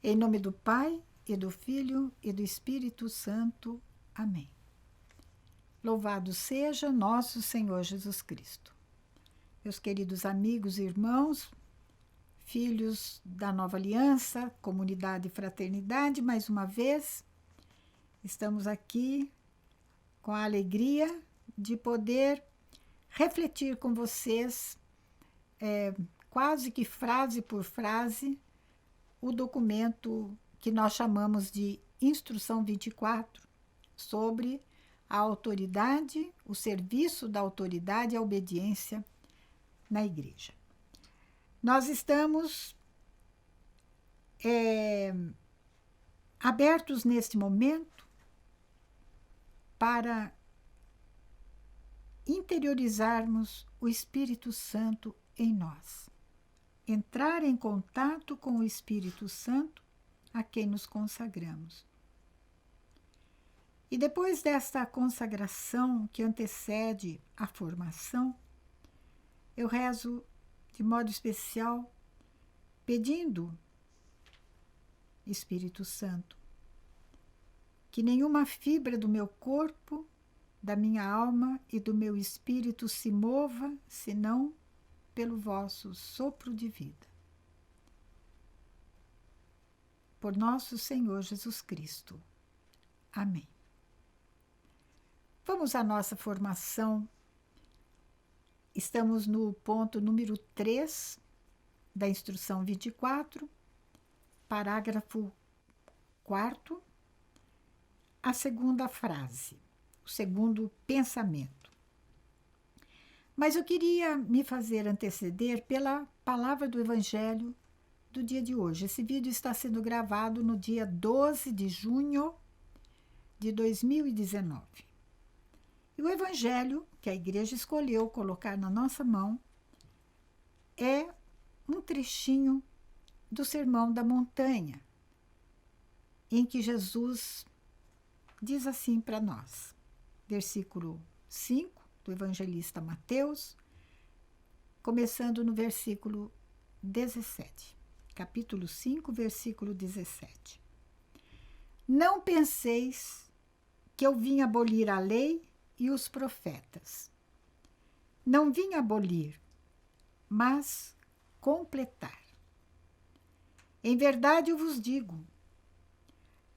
Em nome do Pai, e do Filho, e do Espírito Santo. Amém. Louvado seja nosso Senhor Jesus Cristo. Meus queridos amigos e irmãos, filhos da Nova Aliança, comunidade e fraternidade, mais uma vez, estamos aqui com a alegria de poder refletir com vocês, quase que frase por frase, o documento que nós chamamos de Instrução 24, sobre a autoridade, o serviço da autoridade e a obediência na igreja. Nós estamos abertos neste momento para interiorizarmos o Espírito Santo em nós, entrar em contato com o Espírito Santo a quem nos consagramos. E depois desta consagração que antecede a formação, eu rezo de modo especial pedindo, Espírito Santo, que nenhuma fibra do meu corpo, da minha alma e do meu espírito se mova, senão pelo vosso sopro de vida. Por nosso Senhor Jesus Cristo. Amém. Vamos à nossa formação. Estamos no ponto número 3 da Instrução 24, parágrafo 4º, a segunda frase, o segundo pensamento. Mas eu queria me fazer anteceder pela palavra do Evangelho do dia de hoje. Esse vídeo está sendo gravado no dia 12 de junho de 2019. E o Evangelho que a igreja escolheu colocar na nossa mão é um trechinho do Sermão da Montanha, em que Jesus diz assim para nós, versículo 5 do evangelista Mateus, começando no versículo 17. Capítulo 5, versículo 17. Não penseis que eu vim abolir a lei e os profetas. Não vim abolir, mas completar. Em verdade eu vos digo,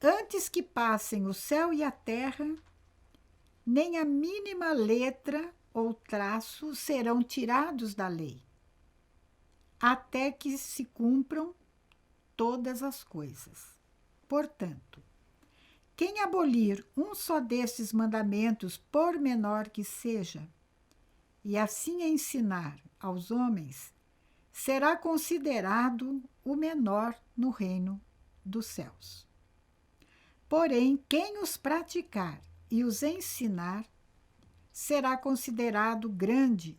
antes que passem o céu e a terra, nem a mínima letra ou traço serão tirados da lei, até que se cumpram todas as coisas. Portanto, quem abolir um só destes mandamentos, por menor que seja, e assim ensinar aos homens, será considerado o menor no reino dos céus. Porém, quem os praticar e os ensinar, será considerado grande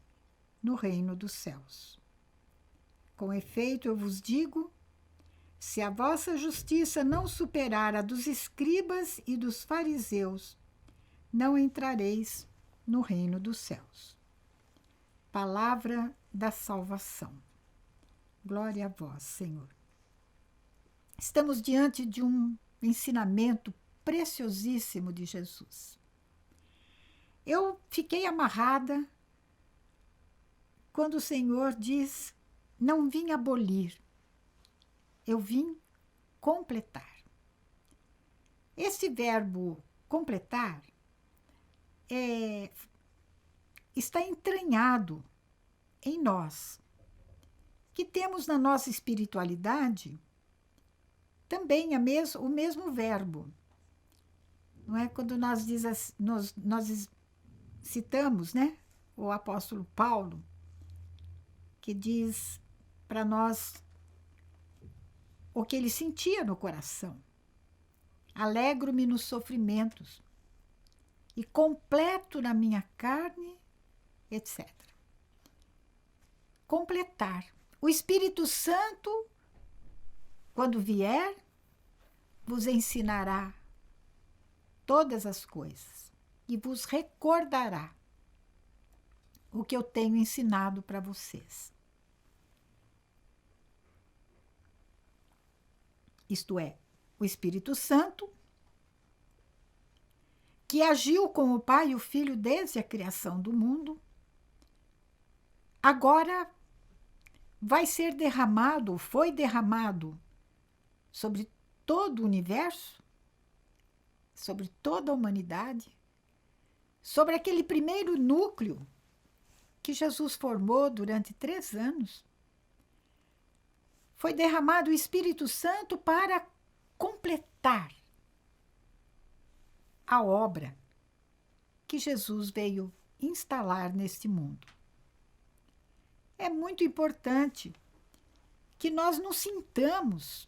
no reino dos céus. Com efeito, eu vos digo, se a vossa justiça não superar a dos escribas e dos fariseus, não entrareis no reino dos céus. Palavra da salvação. Glória a vós, Senhor. Estamos diante de um ensinamento preciosíssimo de Jesus. Eu fiquei amarrada quando o Senhor diz, não vim abolir, eu vim completar. Esse verbo completar está entranhado em nós, que temos na nossa espiritualidade também o mesmo verbo. Não é? Quando nós citamos, né, o apóstolo Paulo, que diz para nós o que ele sentia no coração. Alegro-me nos sofrimentos e completo na minha carne, etc. Completar. O Espírito Santo, quando vier, vos ensinará todas as coisas e vos recordará o que eu tenho ensinado para vocês. isto é, o Espírito Santo, que agiu com o Pai e o Filho desde a criação do mundo, agora vai ser derramado, foi derramado sobre todo o universo, sobre toda a humanidade, sobre aquele primeiro núcleo que Jesus formou durante 3 anos. Foi derramado o Espírito Santo para completar a obra que Jesus veio instalar neste mundo. É muito importante que nós nos sintamos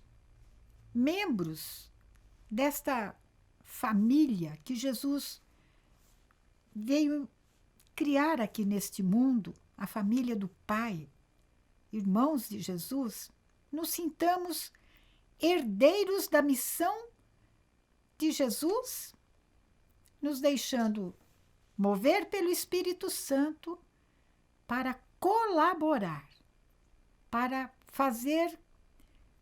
membros desta família que Jesus veio criar aqui neste mundo, a família do Pai, irmãos de Jesus, nos sintamos herdeiros da missão de Jesus, nos deixando mover pelo Espírito Santo para colaborar, para fazer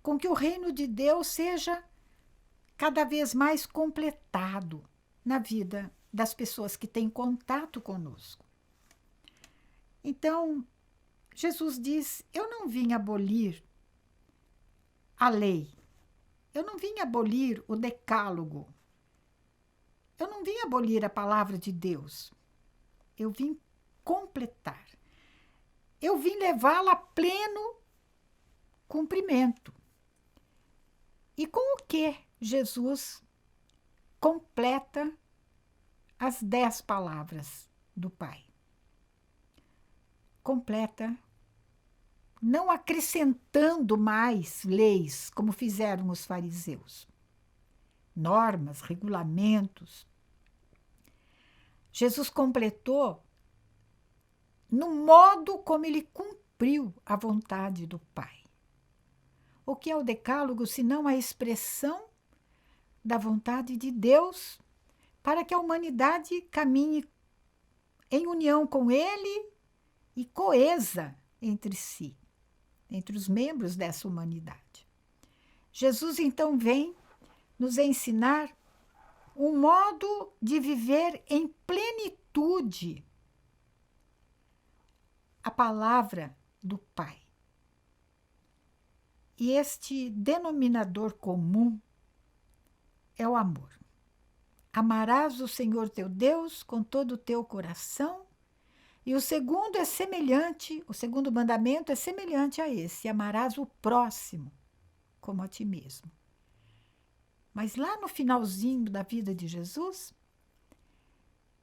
com que o reino de Deus seja cada vez mais completado na vida das pessoas que têm contato conosco. Então, Jesus diz: eu não vim abolir a lei, eu não vim abolir o decálogo, eu não vim abolir a palavra de Deus, eu vim completar, eu vim levá-la a pleno cumprimento. E com o que Jesus completa as 10 palavras do Pai? Completa não acrescentando mais leis, como fizeram os fariseus, normas, regulamentos. Jesus completou no modo como ele cumpriu a vontade do Pai. O que é o decálogo, senão a expressão da vontade de Deus para que a humanidade caminhe em união com ele e coesa entre si, entre os membros dessa humanidade. Jesus, então, vem nos ensinar um modo de viver em plenitude a palavra do Pai. E este denominador comum é o amor. Amarás o Senhor teu Deus com todo o teu coração. E o segundo é semelhante, o segundo mandamento é semelhante a esse: amarás o próximo como a ti mesmo. Mas lá no finalzinho da vida de Jesus,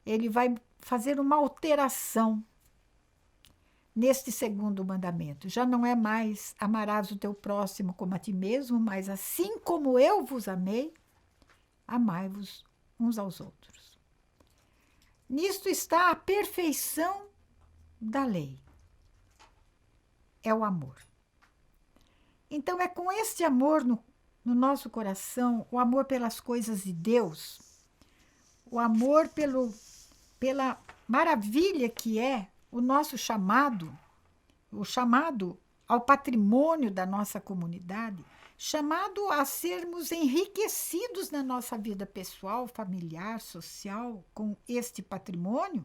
ele vai fazer uma alteração neste segundo mandamento. Já não é mais amarás o teu próximo como a ti mesmo, mas assim como eu vos amei, amai-vos uns aos outros. Nisto está a perfeição da lei. É o amor. Então é com este amor no nosso coração, o amor pelas coisas de Deus, o amor pela maravilha que é o nosso chamado, o chamado ao patrimônio da nossa comunidade, chamado a sermos enriquecidos na nossa vida pessoal, familiar, social, com este patrimônio,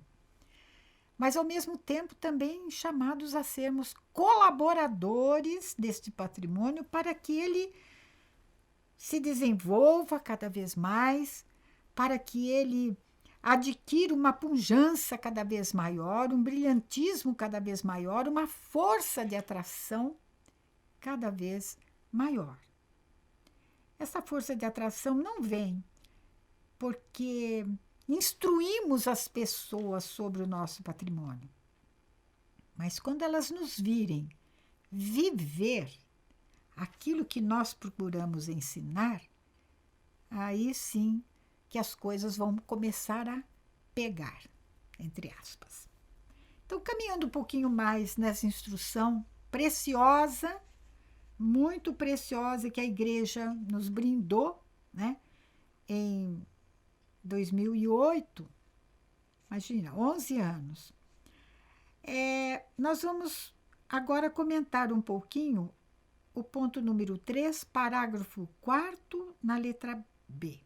mas ao mesmo tempo também chamados a sermos colaboradores deste patrimônio para que ele se desenvolva cada vez mais, para que ele adquira uma pujança cada vez maior, um brilhantismo cada vez maior, uma força de atração cada vez maior. Essa força de atração não vem porque instruímos as pessoas sobre o nosso patrimônio, mas quando elas nos virem viver aquilo que nós procuramos ensinar, aí sim que as coisas vão começar a pegar, entre aspas. Então, caminhando um pouquinho mais nessa instrução preciosa, muito preciosa, que a igreja nos brindou, né, em 2008, imagina, 11 anos. Nós vamos agora comentar um pouquinho o ponto número 3, parágrafo 4º, na letra B.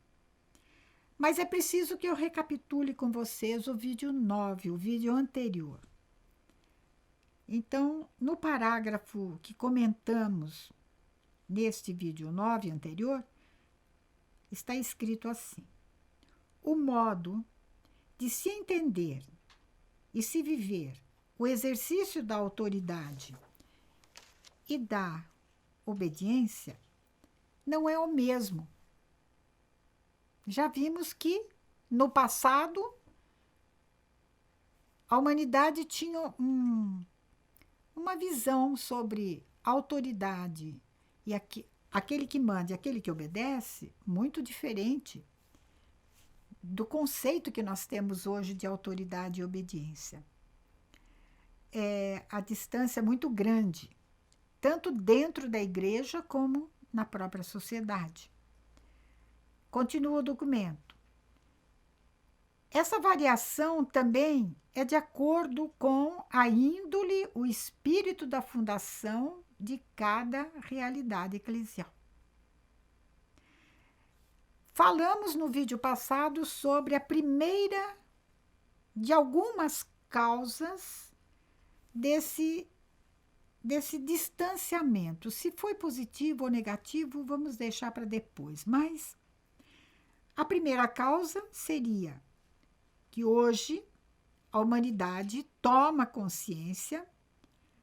Mas é preciso que eu recapitule com vocês o vídeo 9, o vídeo anterior. Então, no parágrafo que comentamos neste vídeo 9 anterior, está escrito assim: o modo de se entender e se viver o exercício da autoridade e da obediência não é o mesmo. Já vimos que, no passado, a humanidade tinha uma visão sobre autoridade e aquele que manda e aquele que obedece muito diferente do conceito que nós temos hoje de autoridade e obediência. A distância é muito grande, tanto dentro da igreja como na própria sociedade. Continua o documento. Essa variação também é de acordo com a índole, o espírito da fundação de cada realidade eclesial. Falamos no vídeo passado sobre a primeira de algumas causas desse distanciamento. Se foi positivo ou negativo, vamos deixar para depois. Mas a primeira causa seria que hoje a humanidade toma consciência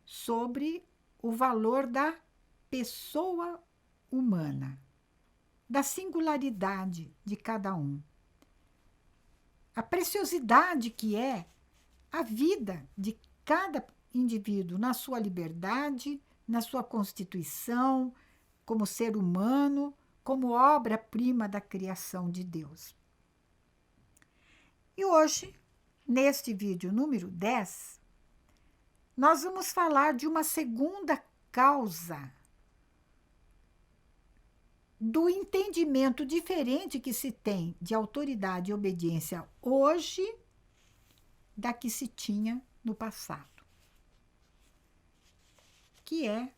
sobre o valor da pessoa humana, da singularidade de cada um, a preciosidade que é a vida de cada indivíduo na sua liberdade, na sua constituição, como ser humano, como obra-prima da criação de Deus. E hoje, neste vídeo número 10, nós vamos falar de uma segunda causa do entendimento diferente que se tem de autoridade e obediência hoje da que se tinha no passado, que é,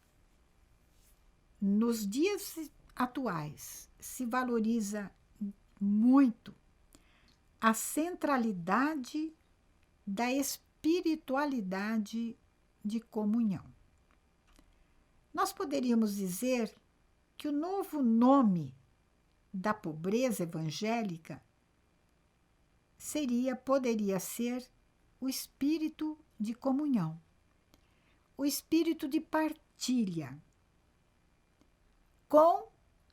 nos dias atuais, se valoriza muito a centralidade da espiritualidade de comunhão. Nós poderíamos dizer que o novo nome da pobreza evangélica poderia ser o espírito de comunhão, o espírito de partilha, com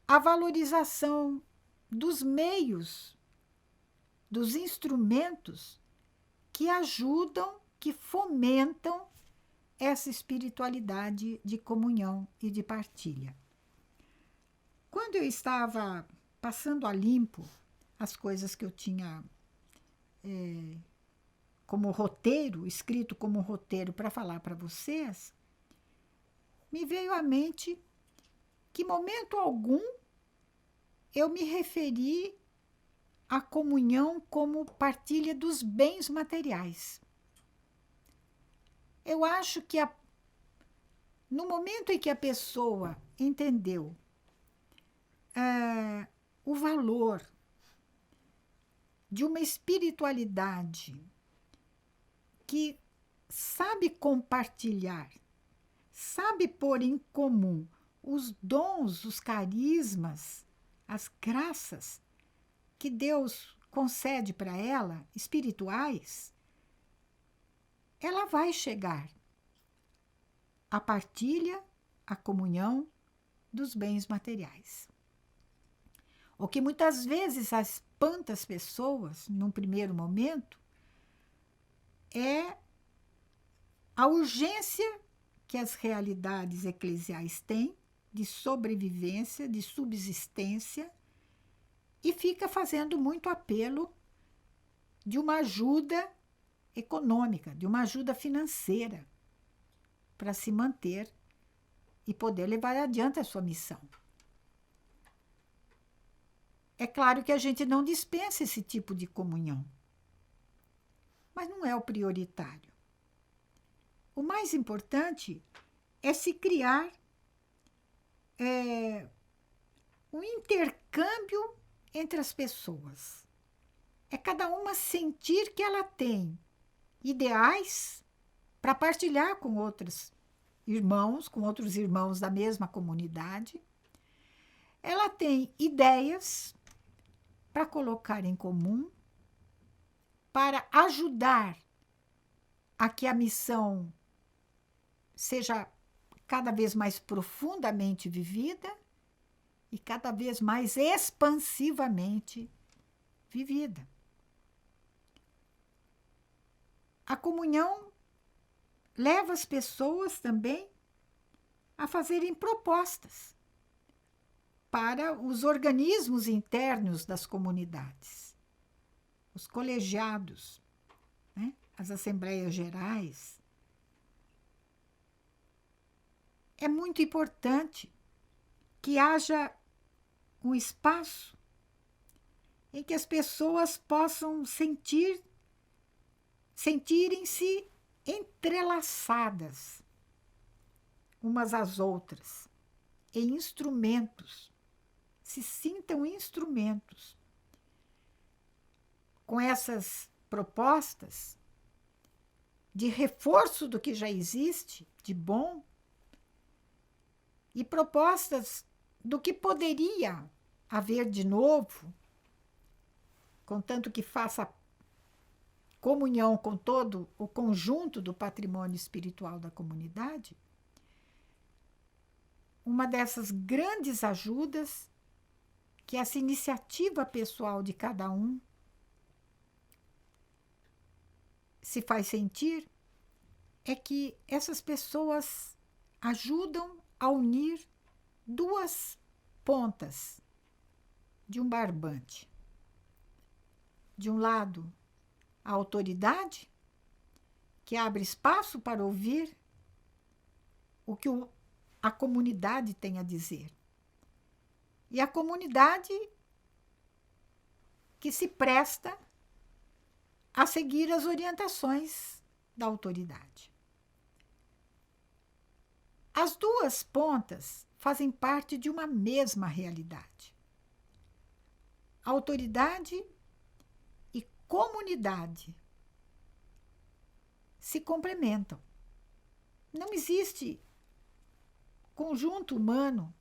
a valorização dos meios, dos instrumentos que ajudam, que fomentam essa espiritualidade de comunhão e de partilha. Quando eu estava passando a limpo as coisas que eu tinha como roteiro, escrito como roteiro para falar para vocês, me veio à mente que, momento algum, eu me referi à comunhão como partilha dos bens materiais. Eu acho que no momento em que a pessoa entendeu o valor de uma espiritualidade que sabe compartilhar, sabe pôr em comum os dons, os carismas, as graças que Deus concede para ela, espirituais, ela vai chegar à partilha, à comunhão dos bens materiais. O que muitas vezes espanta as pessoas, num primeiro momento, é a urgência que as realidades eclesiais têm de sobrevivência, de subsistência, e fica fazendo muito apelo de uma ajuda econômica, de uma ajuda financeira, para se manter e poder levar adiante a sua missão. É claro que a gente não dispensa esse tipo de comunhão, mas não é o prioritário. O mais importante é se criar o intercâmbio entre as pessoas. É cada uma sentir que ela tem ideais para partilhar com outros irmãos da mesma comunidade. Ela tem ideias para colocar em comum, para ajudar a que a missão seja cada vez mais profundamente vivida e cada vez mais expansivamente vivida. A comunhão leva as pessoas também a fazerem propostas para os organismos internos das comunidades, os colegiados, né? As assembleias gerais. É muito importante que haja um espaço em que as pessoas possam sentirem-se entrelaçadas umas às outras, em instrumentos, se sintam instrumentos. Com essas propostas de reforço do que já existe, de bom, e propostas do que poderia haver de novo, contanto que faça comunhão com todo o conjunto do patrimônio espiritual da comunidade. Uma dessas grandes ajudas que essa iniciativa pessoal de cada um se faz sentir é que essas pessoas ajudam a unir duas pontas de um barbante. De um lado, a autoridade, que abre espaço para ouvir o que a comunidade tem a dizer. E a comunidade que se presta a seguir as orientações da autoridade. As duas pontas fazem parte de uma mesma realidade. Autoridade e comunidade se complementam. Não existe conjunto humano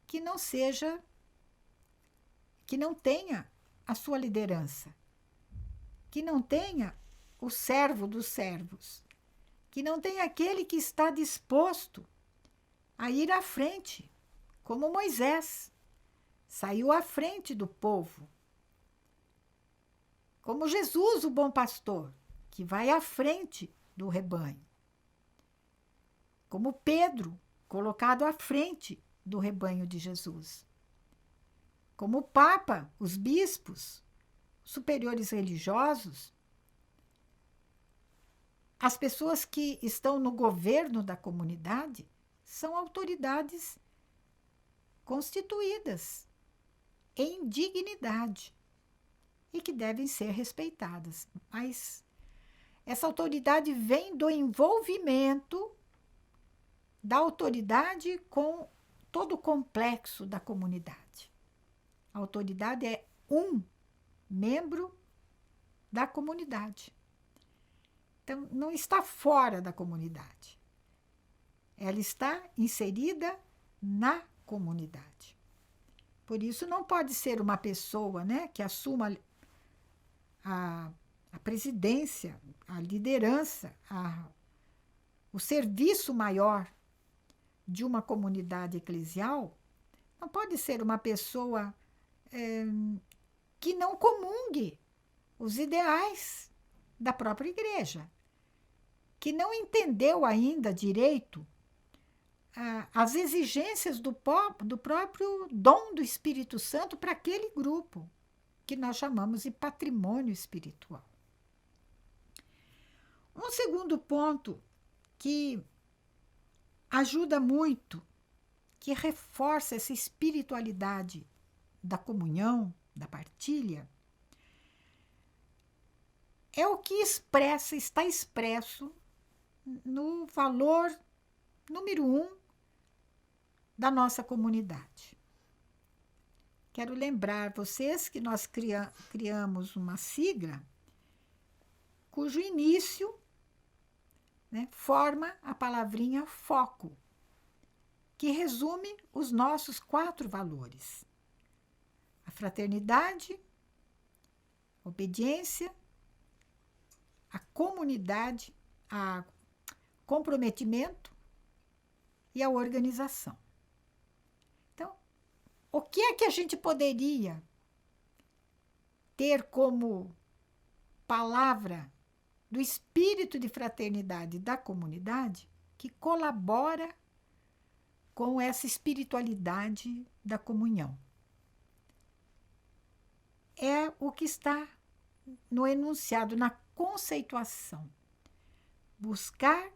que não tenha a sua liderança, que não tenha o servo dos servos, que não tenha aquele que está disposto a ir à frente, como Moisés saiu à frente do povo, como Jesus, o bom pastor, que vai à frente do rebanho, como Pedro, colocado à frente do rebanho de Jesus, como o Papa, os bispos, superiores religiosos, as pessoas que estão no governo da comunidade são autoridades constituídas em dignidade e que devem ser respeitadas. Mas essa autoridade vem do envolvimento da autoridade com todo o complexo da comunidade. A autoridade é um membro da comunidade. Então, não está fora da comunidade. Ela está inserida na comunidade. Por isso, não pode ser uma pessoa, né, que assuma a presidência, a liderança, o serviço maior de uma comunidade eclesial. Não pode ser uma pessoa que não comungue os ideais da própria igreja, que não entendeu ainda direito as exigências do próprio dom do Espírito Santo para aquele grupo, que nós chamamos de patrimônio espiritual. Um segundo ponto que ajuda muito, que reforça essa espiritualidade da comunhão, da partilha, é o que está expresso no valor número 1 da nossa comunidade. Quero lembrar vocês que nós criamos uma sigla cujo início, né, forma a palavrinha foco, que resume os nossos 4 valores: a fraternidade, a obediência, a comunidade, a comprometimento e a organização. Então, o que é que a gente poderia ter como palavra do espírito de fraternidade da comunidade que colabora com essa espiritualidade da comunhão? É o que está no enunciado, na conceituação. Buscar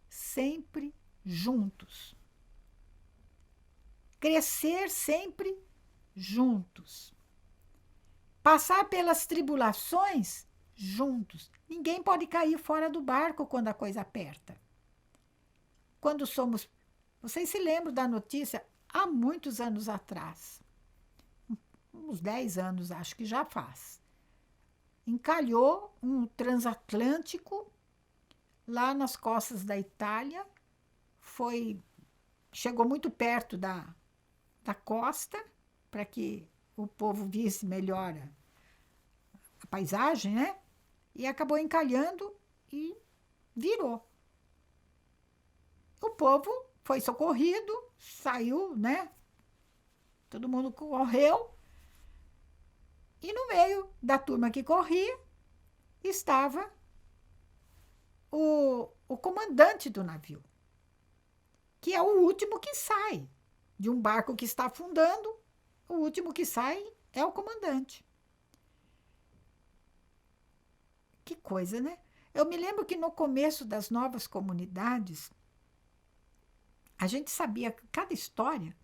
sempre juntos. Crescer sempre juntos. Passar pelas tribulações juntos. Ninguém pode cair fora do barco quando a coisa aperta. Quando somos... Vocês se lembram da notícia há muitos anos atrás, uns 10 anos acho que já faz, encalhou um transatlântico lá nas costas da Itália, chegou muito perto da costa, para que o povo visse melhor a paisagem, né? E acabou encalhando e virou. O povo foi socorrido, saiu, né? Todo mundo correu. E no meio da turma que corria estava o comandante do navio, que é o último que sai. De um barco que está afundando, o último que sai é o comandante. Que coisa, né? Eu me lembro que no começo das novas comunidades, a gente sabia cada história,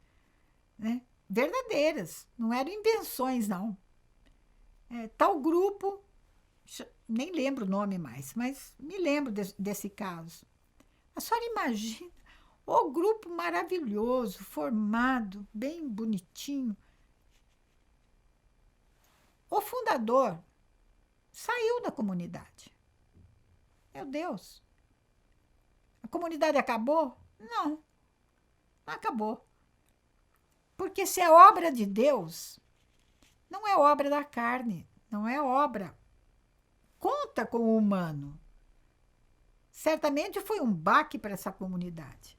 né, verdadeiras, não eram invenções, não. Tal grupo, nem lembro o nome mais, mas me lembro desse caso. A senhora imagina o grupo maravilhoso, formado, bem bonitinho. O fundador saiu da comunidade. Meu Deus! A comunidade acabou? Não acabou. Porque se é obra de Deus, não é obra da carne, não é obra. Conta com o humano. Certamente foi um baque para essa comunidade.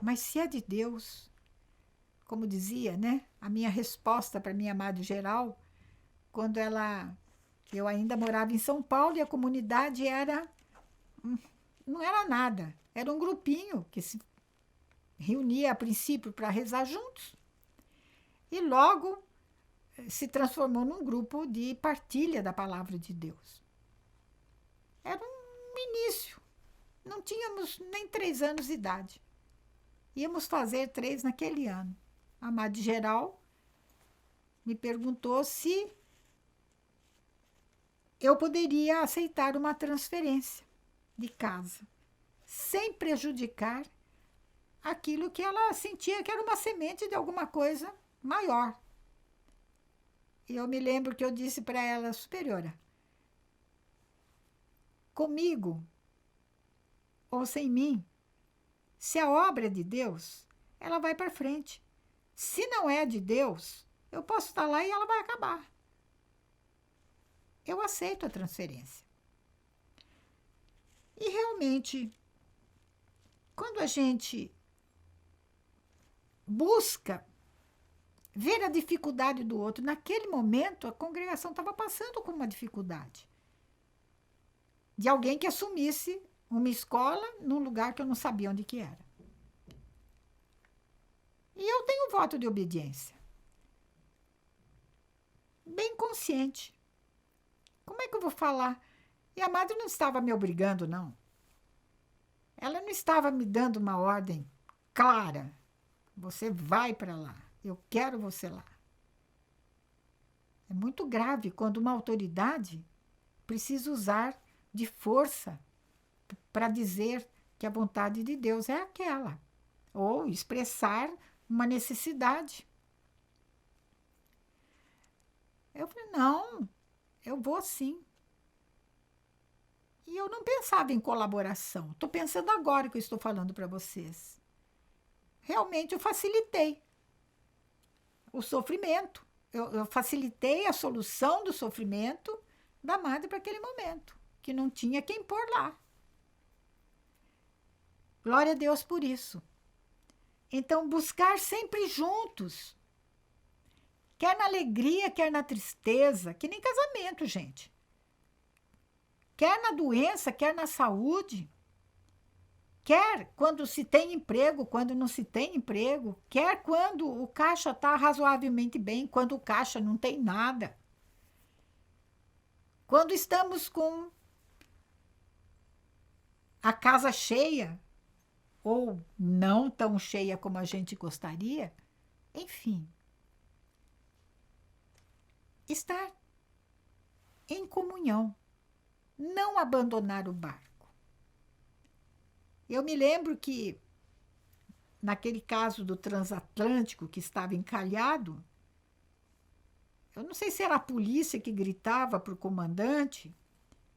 Mas se é de Deus, como dizia, né, a minha resposta para minha amada geral, quando eu ainda morava em São Paulo e a comunidade não era nada. Era um grupinho que se reunia a princípio para rezar juntos e logo se transformou num grupo de partilha da palavra de Deus. Era um início. Não tínhamos nem 3 anos de idade. Íamos fazer 3 naquele ano. A amada geral me perguntou se eu poderia aceitar uma transferência de casa, sem prejudicar aquilo que ela sentia que era uma semente de alguma coisa maior. E eu me lembro que eu disse para ela: superiora, comigo ou sem mim, se a obra é de Deus, ela vai para frente. Se não é de Deus, eu posso estar lá e ela vai acabar. Eu aceito a transferência. E realmente, quando a gente busca ver a dificuldade do outro, naquele momento a congregação estava passando por uma dificuldade de alguém que assumisse uma escola num lugar que eu não sabia onde que era. E eu tenho voto de obediência. Bem consciente. Como é que eu vou falar? E a madre não estava me obrigando, não. Ela não estava me dando uma ordem clara. Você vai para lá. Eu quero você lá. É muito grave quando uma autoridade precisa usar de força para dizer que a vontade de Deus é aquela. Ou expressar uma necessidade. Eu falei, não, eu vou sim. E eu não pensava em colaboração. Estou pensando agora que eu estou falando para vocês. Realmente eu facilitei o sofrimento. Eu facilitei a solução do sofrimento da madre para aquele momento, que não tinha quem pôr lá. Glória a Deus por isso. Então, buscar sempre juntos, quer na alegria, quer na tristeza, que nem casamento, gente. Quer na doença, quer na saúde, quer quando se tem emprego, quando não se tem emprego, quer quando o caixa está razoavelmente bem, quando o caixa não tem nada. Quando estamos com a casa cheia, ou não tão cheia como a gente gostaria, enfim. Estar em comunhão, não abandonar o barco. Eu me lembro que, naquele caso do transatlântico que estava encalhado, eu não sei se era a polícia que gritava para o comandante,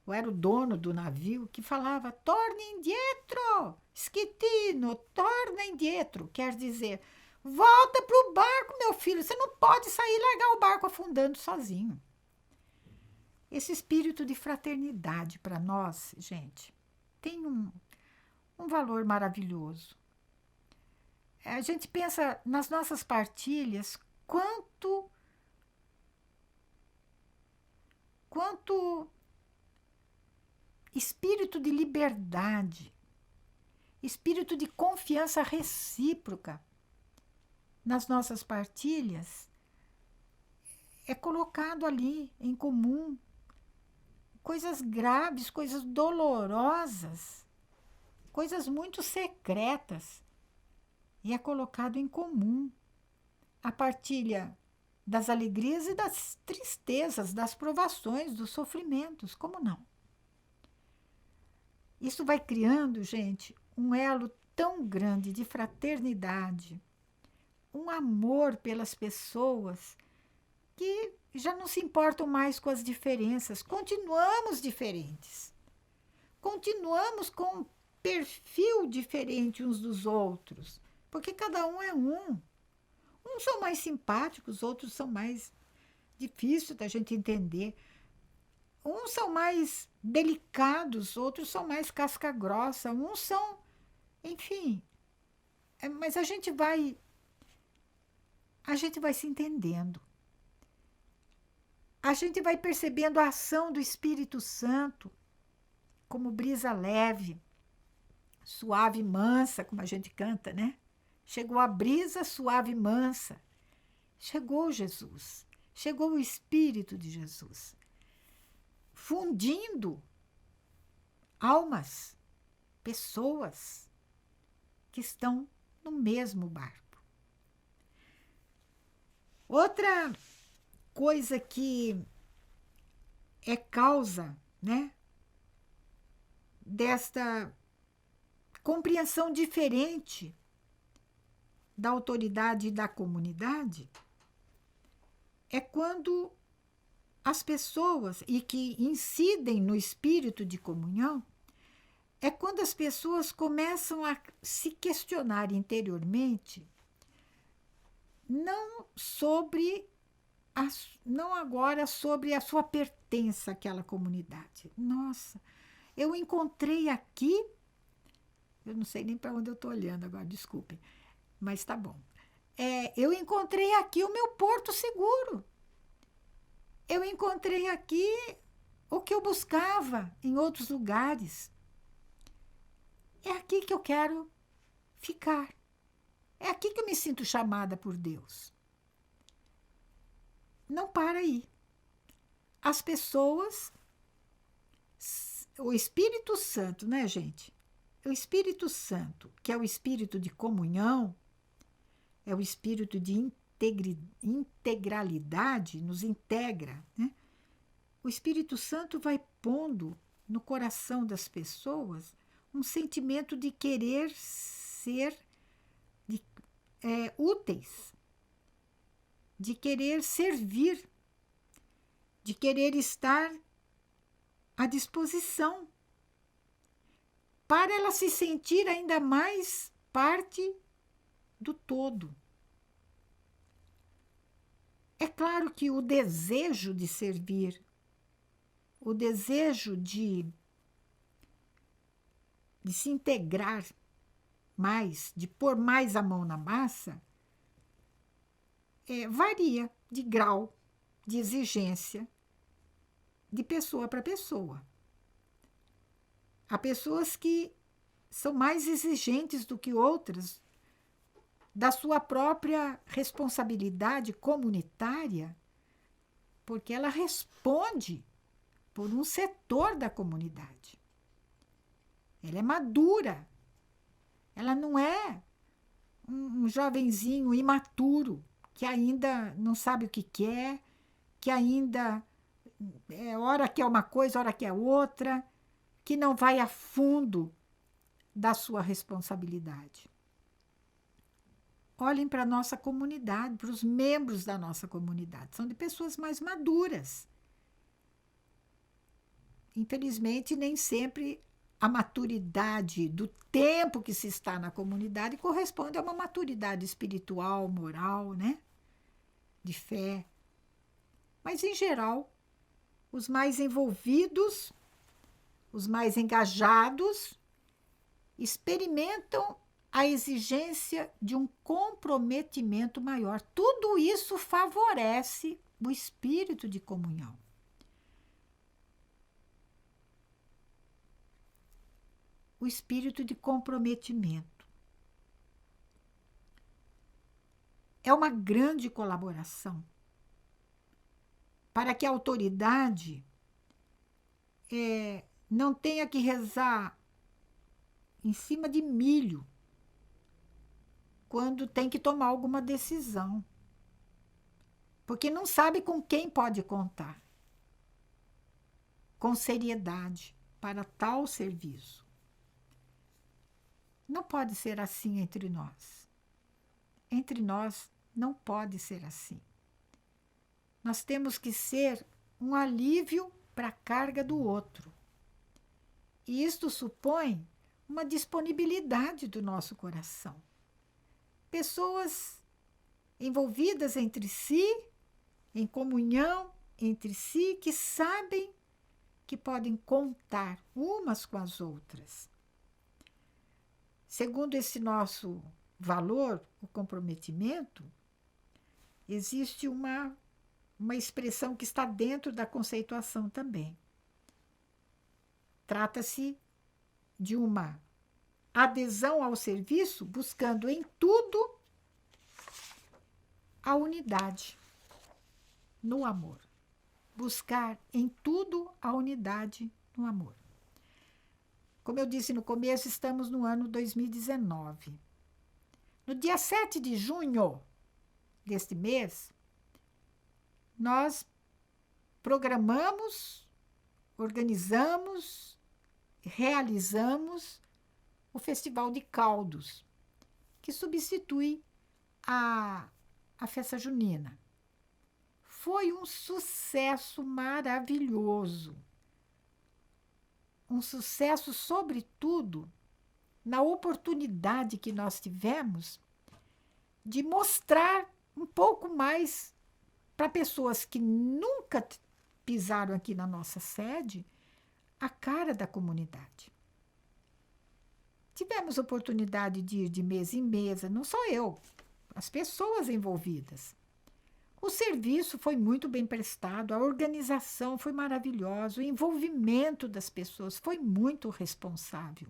ou era o dono do navio, que falava, torne indietro, schettino, torna indietro, quer dizer, volta para o barco, meu filho, você não pode sair e largar o barco afundando sozinho. Esse espírito de fraternidade para nós, gente, tem um valor maravilhoso. A gente pensa nas nossas partilhas, quanto espírito de liberdade, espírito de confiança recíproca nas nossas partilhas é colocado ali em comum. Coisas graves, coisas dolorosas, coisas muito secretas, e é colocado em comum. A partilha das alegrias e das tristezas, das provações, dos sofrimentos, como não? Isso vai criando, gente, um elo tão grande de fraternidade, um amor pelas pessoas que já não se importam mais com as diferenças. Continuamos diferentes. Continuamos com um perfil diferente uns dos outros, porque cada um é um. Uns são mais simpáticos, outros são mais difíceis da gente entender. Uns são mais delicados, outros são mais casca grossa, uns são, enfim. Mas a gente vai se entendendo. A gente vai percebendo a ação do Espírito Santo como brisa leve, suave e mansa, como a gente canta, né? Chegou a brisa suave e mansa. Chegou Jesus. Chegou o Espírito de Jesus. Fundindo almas, pessoas que estão no mesmo barco. Outra coisa que é causa, né, desta compreensão diferente da autoridade e da comunidade é quando as pessoas, e que incidem no espírito de comunhão, é quando as pessoas começam a se questionar interiormente, não agora sobre a sua pertença àquela comunidade. Nossa, eu encontrei aqui, eu não sei nem para onde eu estou olhando agora, desculpem, mas tá bom. Eu encontrei aqui o meu porto seguro. Eu encontrei aqui o que eu buscava em outros lugares. É aqui que eu quero ficar. É aqui que eu me sinto chamada por Deus. Não para aí. As pessoas, o Espírito Santo, né, gente? O Espírito Santo, que é o espírito de comunhão, é o espírito de integralidade, nos integra, né? O Espírito Santo vai pondo no coração das pessoas um sentimento de querer ser, úteis, de querer servir, de querer estar à disposição, para ela se sentir ainda mais parte do todo. É claro que o desejo de servir, o desejo de se integrar mais, de pôr mais a mão na massa, varia de grau, de exigência, de pessoa para pessoa. Há pessoas que são mais exigentes do que outras da sua própria responsabilidade comunitária, porque ela responde por um setor da comunidade. Ela é madura. Ela não é um jovenzinho imaturo que ainda não sabe o que quer, que ainda hora quer uma coisa, hora quer outra, que não vai a fundo da sua responsabilidade. Olhem para a nossa comunidade, para os membros da nossa comunidade. São de pessoas mais maduras. Infelizmente, nem sempre a maturidade do tempo que se está na comunidade corresponde a uma maturidade espiritual, moral, né? De fé. Mas, em geral, os mais envolvidos, os mais engajados, experimentam a exigência de um comprometimento maior. Tudo isso favorece o espírito de comunhão. O espírito de comprometimento. É uma grande colaboração para que a autoridade não tenha que rezar em cima de milho quando tem que tomar alguma decisão, porque não sabe com quem pode contar, com seriedade, para tal serviço. Não pode ser assim entre nós. Entre nós não pode ser assim. Nós temos que ser um alívio para a carga do outro. E isto supõe uma disponibilidade do nosso coração. Pessoas envolvidas entre si, em comunhão entre si, que sabem que podem contar umas com as outras. Segundo esse nosso valor, o comprometimento, existe uma expressão que está dentro da conceituação também. Trata-se de uma adesão ao serviço, buscando em tudo a unidade, no amor. Buscar em tudo a unidade no amor. Como eu disse no começo, estamos no ano 2019. No dia 7 de junho deste mês, nós programamos, organizamos, realizamos o Festival de Caldos, que substitui a festa junina. Foi um sucesso maravilhoso. Um sucesso, sobretudo, na oportunidade que nós tivemos de mostrar um pouco mais para pessoas que nunca pisaram aqui na nossa sede a cara da comunidade. Tivemos oportunidade de ir de mesa em mesa, não só eu, as pessoas envolvidas. O serviço foi muito bem prestado, a organização foi maravilhosa, o envolvimento das pessoas foi muito responsável.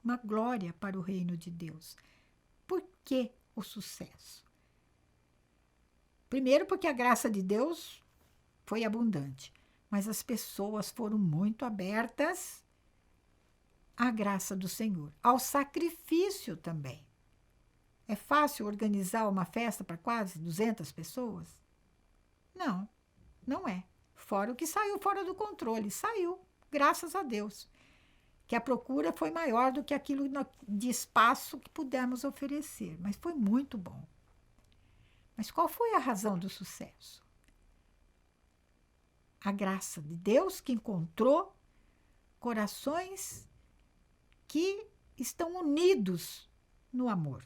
Uma glória para o reino de Deus. Por que o sucesso? Primeiro, porque a graça de Deus foi abundante, mas as pessoas foram muito abertas à graça do Senhor, ao sacrifício também. É fácil organizar uma festa para quase 200 pessoas? Não, não é. Fora o que saiu fora do controle. Saiu, graças a Deus. que a procura foi maior do que aquilo de espaço que pudemos oferecer, mas foi muito bom. Mas qual foi a razão do sucesso? A graça de Deus que encontrou corações que estão unidos no amor,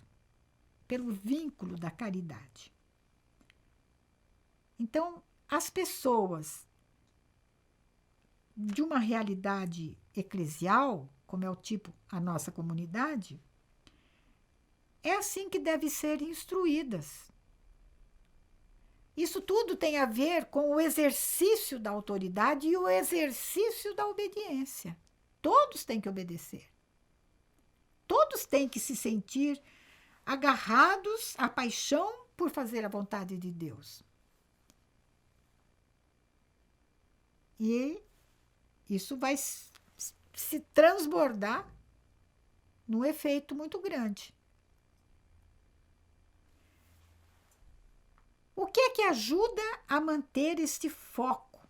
pelo vínculo da caridade. Então, as pessoas de uma realidade eclesial, como é o tipo a nossa comunidade, é assim que devem ser instruídas. Isso tudo tem a ver com o exercício da autoridade e o exercício da obediência. Todos têm que obedecer. Todos têm que se sentir agarrados à paixão por fazer a vontade de Deus. E isso vai se transbordar num efeito muito grande. O que é que ajuda a manter este foco?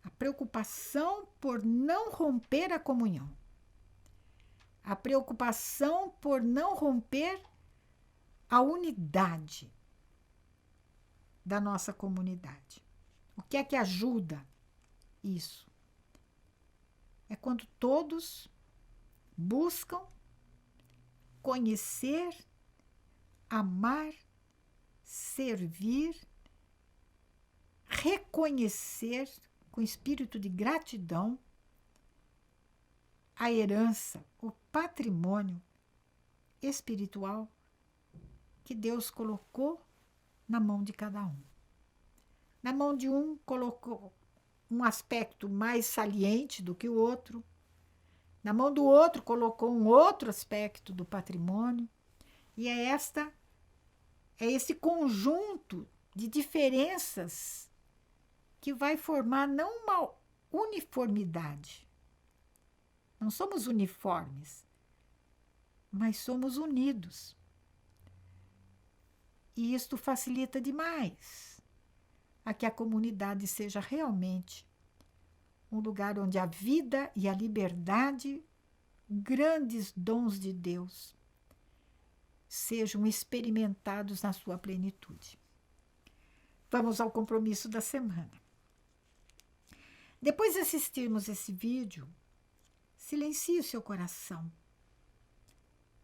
A preocupação por não romper a comunhão. A preocupação por não romper a unidade da nossa comunidade. O que é que ajuda isso? É quando todos buscam conhecer, amar, servir, reconhecer com espírito de gratidão a herança, o patrimônio espiritual que Deus colocou na mão de cada um. Na mão de um, colocou um aspecto mais saliente do que o outro. Na mão do outro, colocou um outro aspecto do patrimônio. E é esse conjunto de diferenças que vai formar não uma uniformidade. Não somos uniformes, mas somos unidos. E isto facilita demais a que a comunidade seja realmente um lugar onde a vida e a liberdade, grandes dons de Deus, sejam experimentados na sua plenitude. Vamos ao compromisso da semana. Depois de assistirmos esse vídeo, silencie o seu coração.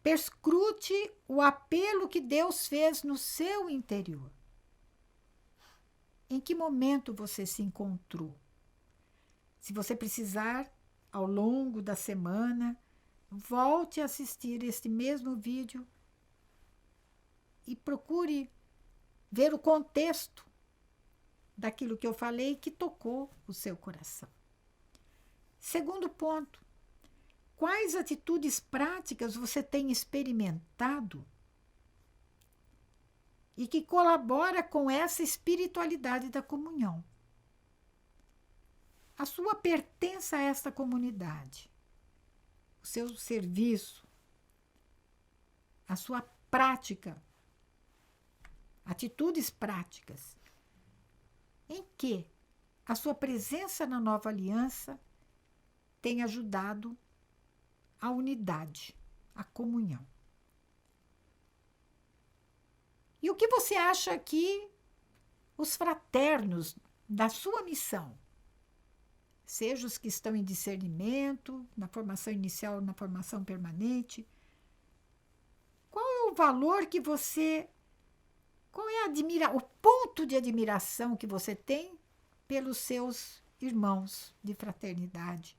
Perscrute o apelo que Deus fez no seu interior. Em que momento você se encontrou? Se você precisar, ao longo da semana, volte a assistir este mesmo vídeo e procure ver o contexto daquilo que eu falei que tocou o seu coração. Segundo ponto, quais atitudes práticas você tem experimentado e que colabora com essa espiritualidade da comunhão? A sua pertença a esta comunidade, o seu serviço, a sua prática, atitudes práticas, em que a sua presença na nova aliança tem ajudado a unidade, a comunhão. E o que você acha que os fraternos da sua missão, seja os que estão em discernimento, na formação inicial, na formação permanente, qual é o valor que você, qual é o ponto de admiração que você tem pelos seus irmãos de fraternidade,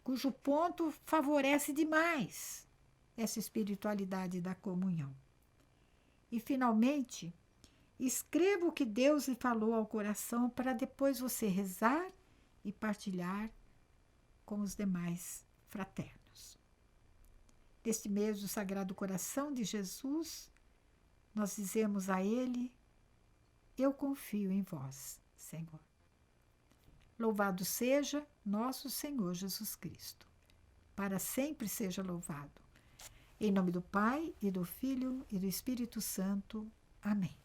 cujo ponto favorece demais essa espiritualidade da comunhão? E, finalmente, escreva o que Deus lhe falou ao coração para depois você rezar e partilhar com os demais fraternos. Neste mês do Sagrado Coração de Jesus, nós dizemos a Ele: eu confio em vós, Senhor. Louvado seja nosso Senhor Jesus Cristo. Para sempre seja louvado. Em nome do Pai, e do Filho, e do Espírito Santo. Amém.